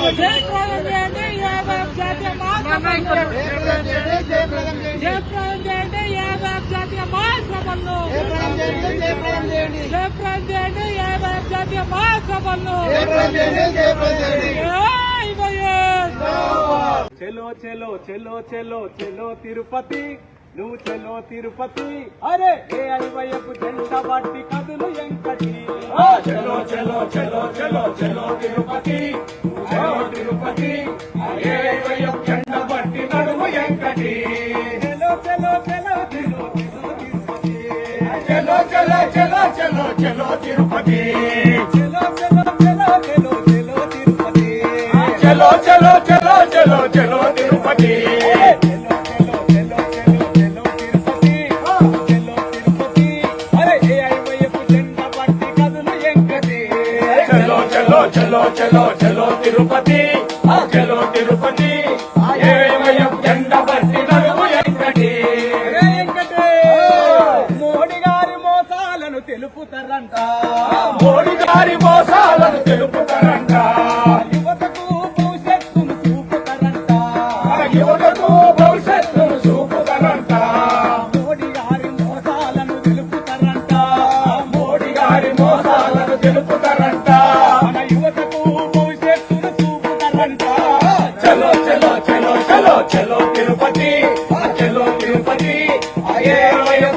జయప్రదం చేయండి యాదవ్ జాతీయ మహాసభలను. జయప్రదం చేయండి యాదవ్ జాతీయ మహాసభలను. జయప్రదం చేయండి యాదవ్ జాతీయ మహాసభలను. చెలో చెలో చెలో చెలో చెలో తిరుపతి, నువ్వు చెలో తిరుపతి. అరే ఏ అరివైపు జెండా పట్టి కదులు ఎంకటి. చెలో చెలో చెలో చెలో చెలో తిరుపతి, చెలో తిరుపతి. ఏ అరివైపు జెండా పట్టి నడుము ఎంకటి. చెలో చెలో చెలో చెలో చెలో తిరుపతి. చెలో చెలో చెలో చెలో చెలో తిరుపతి. చెలో చెలో చెలో చెలో చెలో తిరుపతి. చెలో చెలో చెలో చెలో చెలో తిరుపతి. చలో చలో చలో తిరుపతి, చలో తిరుపతి. జెండా పట్టి నడుము ఎంకటి. మోడీ గారి మోసాలను తెలుపుతారంట, మోడీ గారి మోసాలను తెలుపుతారంట. యువతకు భవిష్యత్తును చూపుతారంట, యువతకు భవిష్యత్తును చూపుతారంట. మోడీ గారి మోసాలను తెలుపుతారంట, మోడీ గారి మోసాలను తెలుపుతారంట. చలో చలో చలో చలో చలో తిరుపతి, చలో తిరుపతి.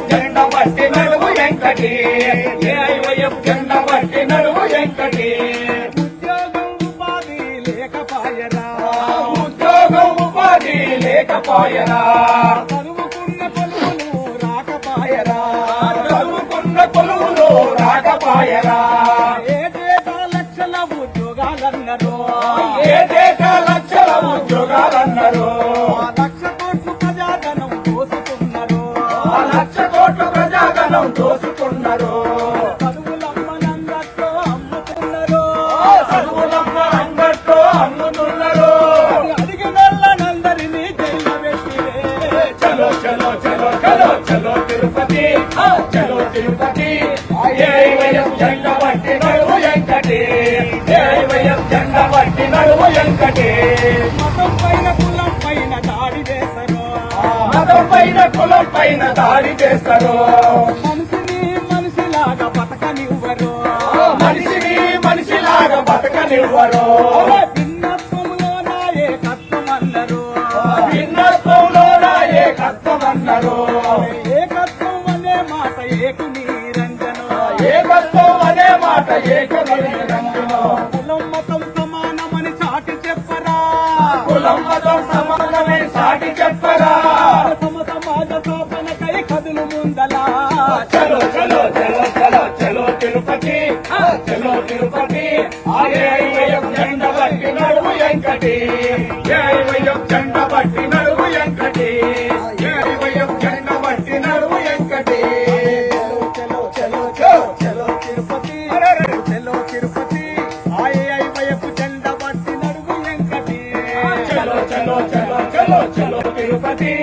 జెండా పట్టి నడుము ఎంకటి. జెండా పట్టి నడుము ఎంకటి. ఉద్యోగం ఉపాధి లేకపాయరా, ఉద్యోగం ఉపాధి లేకపాయరా. చదువుకున్న కొలువులు రాకపాయరా, చదువుకున్న కొలువులు రాకపాయరా. ఏటేటా లక్షల ఉద్యోగాలన్నారు, ఏటేటా లక్షల ఉద్యోగాలన్నారు. లక్ష కోట్లు ప్రజాధనం దోసుకున్నారు, లక్ష కోట్లు ప్రజాధనం దోసుకున్నారు. చదువులమ్మనందట్లో అమ్ముతున్నారు, చదువులమ్మ అంగట్లో అమ్ముతున్నారు. అడిగినోళ్ళనందరినీ జైలు పెట్టిరే. చలో చలో చలో చలో చలో తిరుపతి, చలో తిరుపతి. జెండా పట్టి నడుము ఎంకటి. జెండా పట్టి నడుము ఎంకటి. మతం పైన కులం పైన దాడి చేస్తారు, మతం పైన కులం పైన దాడి చేస్తారు. మనిషిని మనిషిలాగా బతకనివ్వరు, మనిషిని మనిషిలాగా బతకనివ్వరు. భిన్నత్వంలో నాయే కత్వం అన్నారు, భిన్నత్వంలో నాయే కత్వం అన్నారు. ఏకత్వం అనే మాట ఏకు నిరంజనం, ఏకత్వం అనే మాట ఏకు నిరంజనం. కులం మతం సమానమని చాటి చెప్పరా, కులం మతం సమానమని చాటి చెప్పరా. సమ సమాజ స్థాపనకై కదులు ముందలా. చలో చలో చలో చలో చలో తిరుపతి, చలో తిరుపతి. జెండా పట్టి నడుము ఎంకటి. జెండా పట్టి నడుము ఎంకటి. జెండా పట్టి నడుము ఎంకటి. చలో చలో చలో చలో తిరుపతి, చలో తిరుపతి. వైపు జెండా పట్టి నడుము ఎంకటి. చలో చలో చలో చలో చలో తిరుపతి,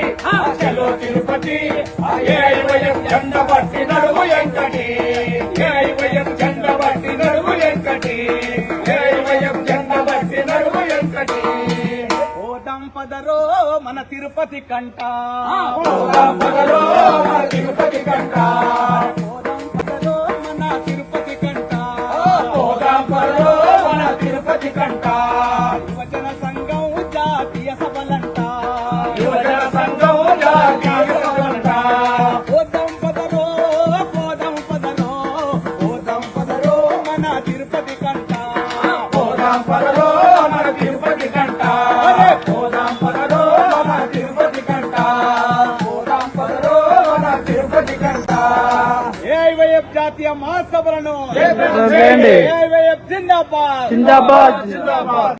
చలో తిరుపతి. జెండా పట్టి నడుము ఎంకటి. జెండా పట్టి నడుము ఎంకటి. జెండా పట్టి నడుము ఎంకటి. పోదాం పదరో మన తిరుపతి కంట, పోదాం పదరో మన తిరుపతి కంట. పోదాం పదరో మన తిరుపతి కంట, పోదాం పదరో మన తిరుపతి కంట. యువజన సంఘం జాతీయ సభలంట, యువజన సంఘం జాతీయ సభలంట. పోదాం పదరో పోదాం పదరో, పోదాం పదరో మన తిరుపతి కంట, పోదాం పదరో మన తిరుపతి కంట. పోదాం పదరో మన తిరుపతి కంట, పోదాం పదరో మన తిరుపతి కంట. ఏఐవైఎఫ్ జాతీయ మహాసభలను జిందాబాద్ జిందాబాద్ జిందాబాద్.